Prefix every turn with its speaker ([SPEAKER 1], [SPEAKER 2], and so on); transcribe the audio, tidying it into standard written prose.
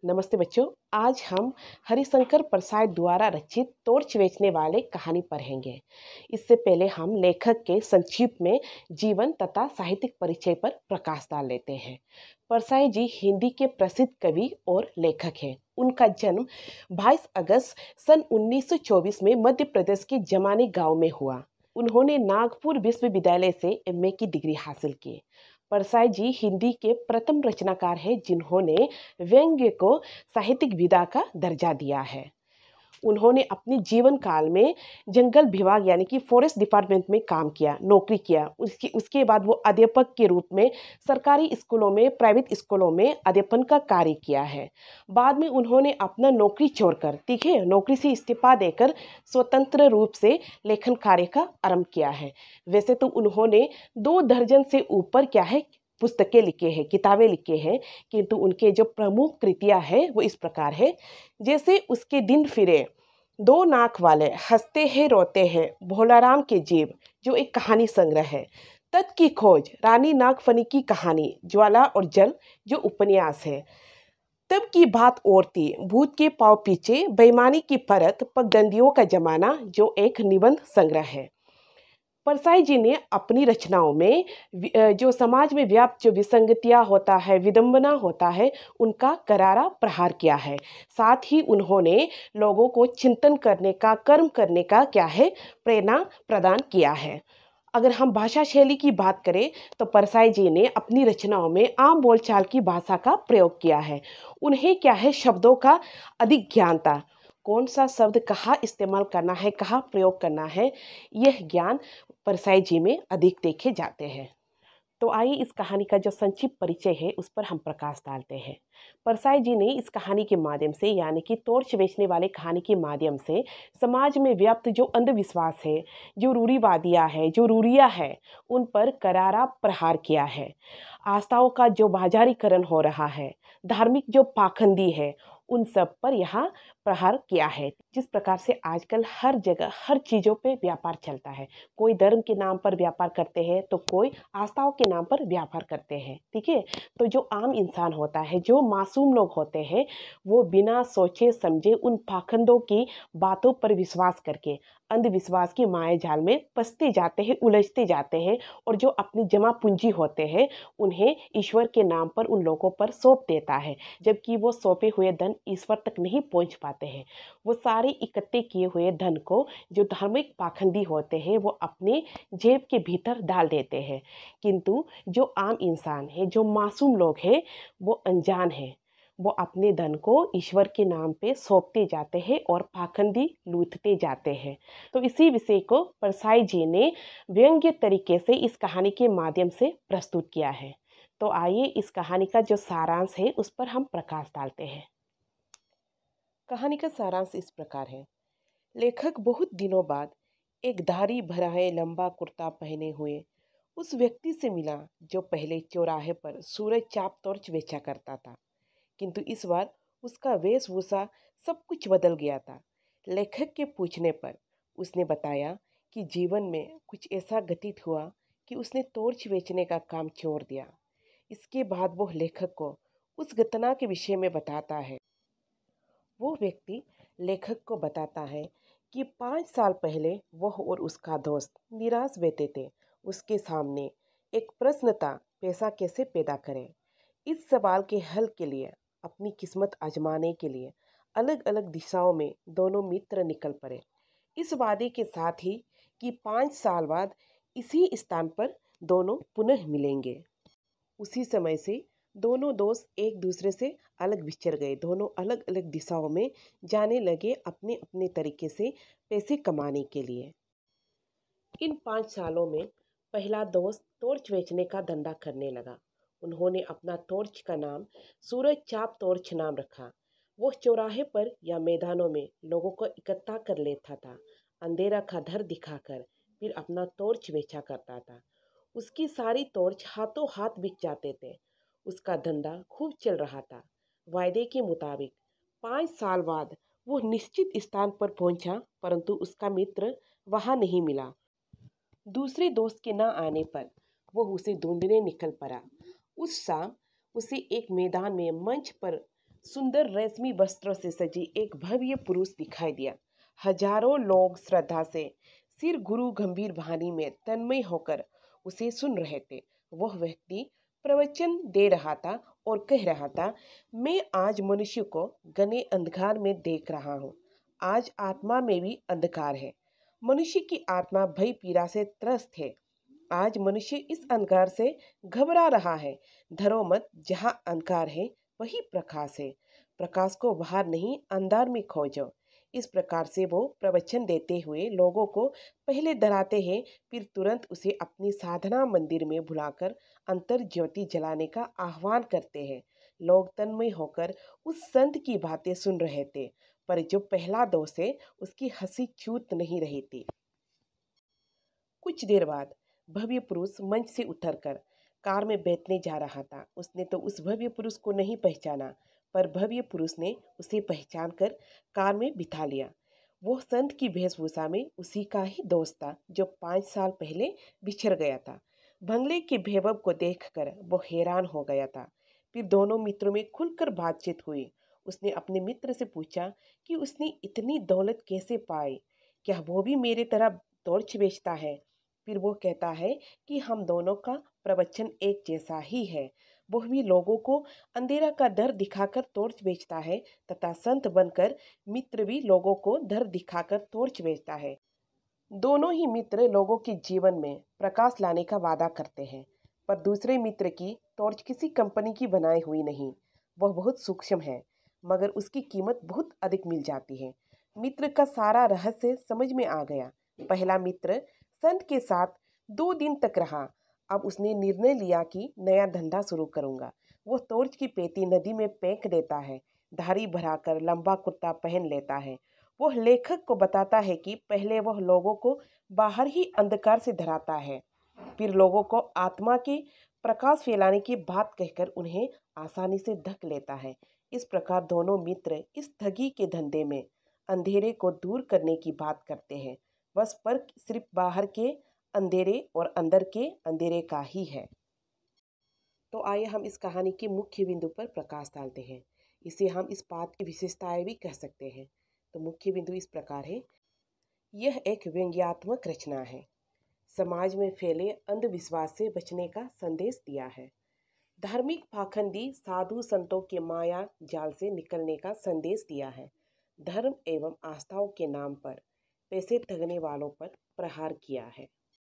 [SPEAKER 1] नमस्ते बच्चों। आज हम हरिशंकर प्रसाद द्वारा रचित टॉर्च बेचने वाले कहानी पढ़ेंगे। इससे पहले हम लेखक के संक्षिप्त में जीवन तथा साहित्यिक परिचय पर प्रकाश डाल लेते हैं। परसाई जी हिंदी के प्रसिद्ध कवि और लेखक हैं। उनका जन्म 22 अगस्त सन 1924 में मध्य प्रदेश के जमानी गांव में हुआ। उन्होंने नागपुर विश्वविद्यालय से एमए की डिग्री हासिल की। परसाई जी हिंदी के प्रथम रचनाकार हैं जिन्होंने व्यंग्य को साहित्यिक विधा का दर्जा दिया है। उन्होंने अपने जीवन काल में जंगल विभाग यानी कि फॉरेस्ट डिपार्टमेंट में काम किया, नौकरी किया। उसके बाद वो अध्यापक के रूप में सरकारी स्कूलों में, प्राइवेट स्कूलों में अध्यापन का कार्य किया है। बाद में उन्होंने अपना नौकरी छोड़कर, ठीक है, नौकरी से इस्तीफा देकर स्वतंत्र रूप से लेखन कार्य का आरंभ किया है। वैसे तो उन्होंने 2 दर्जन से ऊपर क्या है पुस्तकें लिखे हैं, किताबें लिखे हैं, किंतु उनके जो प्रमुख कृतियां हैं वो इस प्रकार है। जैसे उसके दिन फिरे, 2 नाक वाले, हंसते हैं रोते हैं, भोलाराम के जीव, जो एक कहानी संग्रह है। तत् की खोज, रानी नागफनी की कहानी, ज्वाला और जल, जो उपन्यास है। तब की बात और थी, भूत के पाँव पीछे, बेईमानी की परत, पगडंडियों का जमाना, जो एक निबंध संग्रह है। परसाई जी ने अपनी रचनाओं में जो समाज में व्याप्त जो विसंगतियाँ होता है, विडंबना होता है, उनका करारा प्रहार किया है। साथ ही उन्होंने लोगों को चिंतन करने का, कर्म करने का क्या है, प्रेरणा प्रदान किया है। अगर हम भाषा शैली की बात करें तो परसाई जी ने अपनी रचनाओं में आम बोलचाल की भाषा का प्रयोग किया है। उन्हें क्या है, शब्दों का अधिक ज्ञान था। कौन सा शब्द कहाँ इस्तेमाल करना है, कहाँ प्रयोग करना है, यह ज्ञान परसाई जी में अधिक देखे जाते हैं। तो आइए इस कहानी का जो संक्षिप्त परिचय है उस पर हम प्रकाश डालते हैं। परसाई जी ने इस कहानी के माध्यम से, यानी कि टॉर्च बेचने वाले कहानी के माध्यम से, समाज में व्याप्त जो अंधविश्वास है, जो रूढ़िवादियाँ है, जो रूढ़ियाँ है, उन पर करारा प्रहार किया है। आस्थाओं का जो बाजारीकरण हो रहा है, धार्मिक जो पाखंडी है, उन सब पर यहाँ प्रहार किया है। जिस प्रकार से आजकल हर जगह हर चीज़ों पे व्यापार चलता है, कोई धर्म के नाम पर व्यापार करते हैं तो कोई आस्थाओं के नाम पर व्यापार करते हैं, ठीक है। तो जो आम इंसान होता है, जो मासूम लोग होते हैं, वो बिना सोचे समझे उन पाखंडों की बातों पर विश्वास करके अंधविश्वास की माया जाल में फंसते जाते हैं, उलझते जाते हैं, और जो अपनी जमा पूंजी होते हैं उन्हें ईश्वर के नाम पर उन लोगों पर सौंप देता है, जबकि वो सौंपे हुए धन ईश्वर तक नहीं पहुंच पाते हैं। वो सारे इकट्ठे किए हुए धन को जो धार्मिक पाखंडी होते हैं वो अपने जेब के भीतर डाल देते हैं। किंतु जो आम इंसान है, जो मासूम लोग हैं, वो अनजान है, वो अपने धन को ईश्वर के नाम पे सौंपते जाते हैं और पाखंडी लूटते जाते हैं। तो इसी विषय को परसाई जी ने व्यंग्य तरीके से इस कहानी के माध्यम से प्रस्तुत किया है। तो आइए इस कहानी का जो सारांश है उस पर हम प्रकाश डालते हैं। कहानी का सारांश इस प्रकार है। लेखक बहुत दिनों बाद एक धारी भराए लंबा कुर्ता पहने हुए उस व्यक्ति से मिला जो पहले चौराहे पर सूरज चाप टॉर्च बेचा करता था, किंतु इस बार उसका वेशभूषा सब कुछ बदल गया था। लेखक के पूछने पर उसने बताया कि जीवन में कुछ ऐसा घटित हुआ कि उसने टॉर्च बेचने का काम छोड़ दिया। इसके बाद वो लेखक को उस घटना के विषय में बताता है। वो व्यक्ति लेखक को बताता है कि 5 साल पहले वह और उसका दोस्त निराश बैठे थे। उसके सामने एक प्रश्न था, पैसा कैसे पैदा करें। इस सवाल के हल के लिए, अपनी किस्मत आजमाने के लिए अलग अलग दिशाओं में दोनों मित्र निकल पड़े, इस वादे के साथ ही कि 5 साल बाद इसी स्थान पर दोनों पुनः मिलेंगे। उसी समय से दोनों दोस्त एक दूसरे से अलग विचर गए, दोनों अलग अलग दिशाओं में जाने लगे अपने अपने तरीके से पैसे कमाने के लिए। इन 5 सालों में पहला दोस्त टॉर्च बेचने का धंधा करने लगा। उन्होंने अपना टॉर्च का नाम सूरज चाप टॉर्च नाम रखा। वो चौराहे पर या मैदानों में लोगों को इकट्ठा कर लेता था, अंधेरा का डर दिखाकर फिर अपना टॉर्च बेचा करता था। उसकी सारी टॉर्च हाथों हाथ बिक जाते थे। उसका धंधा खूब चल रहा था। वायदे के मुताबिक 5 साल बाद वो निश्चित स्थान पर पहुंचा, परंतु उसका मित्र वहां नहीं मिला। दूसरे दोस्त के न आने पर वो उसे ढूंढने निकल पड़ा। उस शाम उसे एक मैदान में मंच पर सुंदर रेशमी वस्त्रों से सजी एक भव्य पुरुष दिखाई दिया। हजारों लोग श्रद्धा से सिर गुरु गंभीर वाणी में तन्मय होकर उसे सुन रहे थे। वह व्यक्ति प्रवचन दे रहा था और कह रहा था, मैं आज मनुष्य को घने अंधकार में देख रहा हूँ। आज आत्मा में भी अंधकार है। मनुष्य की आत्मा भय पीड़ा से त्रस्त है। आज मनुष्य इस अंधकार से घबरा रहा है। धरो मत, जहाँ अंधकार है वही प्रकाश है। प्रकाश को बाहर नहीं, अंधार में खोजो। इस प्रकार से वो प्रवचन देते हुए लोगों को पहले डराते हैं, फिर तुरंत उसे अपनी साधना मंदिर में बुलाकर अंतर ज्योति जलाने का आह्वान करते हैं। लोग तन्मय होकर उस संत की बातें सुन रहे थे, पर जो पहला दोष है उसकी हंसी छूट नहीं रही थी। कुछ देर बाद भव्य पुरुष मंच से उतरकर कार में बैठने जा रहा था। उसने तो उस भव्य पुरुष को नहीं पहचाना, पर भव्य पुरुष ने उसे पहचान कर कार में बिठा लिया। वो संत की वेशभूषा में उसी का ही दोस्त था जो 5 साल पहले बिछड़ गया था। बंगले के वैभव को देखकर वो हैरान हो गया था। फिर दोनों मित्रों में खुलकर बातचीत हुई। उसने अपने मित्र से पूछा कि उसने इतनी दौलत कैसे पाई, क्या वो भी मेरे तरह टॉर्च बेचता है। फिर वो कहता है कि हम दोनों का प्रवचन एक जैसा ही है। वह भी लोगों को अंधेरा का डर दिखाकर टॉर्च बेचता है तथा संत बनकर मित्र भी लोगों को डर दिखाकर टॉर्च बेचता है। दोनों ही मित्र लोगों के जीवन में प्रकाश लाने का वादा करते हैं, पर दूसरे मित्र की टॉर्च किसी कंपनी की बनाई हुई नहीं। वह बहुत सूक्ष्म है, मगर उसकी कीमत बहुत अधिक मिल जाती है। मित्र का सारा रहस्य समझ में आ गया। पहला मित्र संत के साथ 2 दिन तक रहा। अब उसने निर्णय लिया कि नया धंधा शुरू करूंगा। वो टॉर्च की पेटी नदी में फेंक देता है, धारी भराकर लंबा कुर्ता पहन लेता है। वह लेखक को बताता है कि पहले वह लोगों को बाहर ही अंधकार से डराता है, फिर लोगों को आत्मा के प्रकाश फैलाने की बात कहकर उन्हें आसानी से ढक लेता है। इस प्रकार दोनों मित्र इस ठगी के धंधे में अंधेरे को दूर करने की बात करते हैं। बस फर्क सिर्फ बाहर के अंधेरे और अंदर के अंधेरे का ही है। तो आइए हम इस कहानी के मुख्य बिंदु पर प्रकाश डालते हैं। इसे हम इस बात की विशेषताएं भी कह सकते हैं। तो मुख्य बिंदु इस प्रकार है। यह एक व्यंग्यात्मक रचना है। समाज में फैले अंधविश्वास से बचने का संदेश दिया है। धार्मिक पाखंडी साधु संतों के माया जाल से निकलने का संदेश दिया है। धर्म एवं आस्थाओं के नाम पर पैसे ठगने वालों पर प्रहार किया है।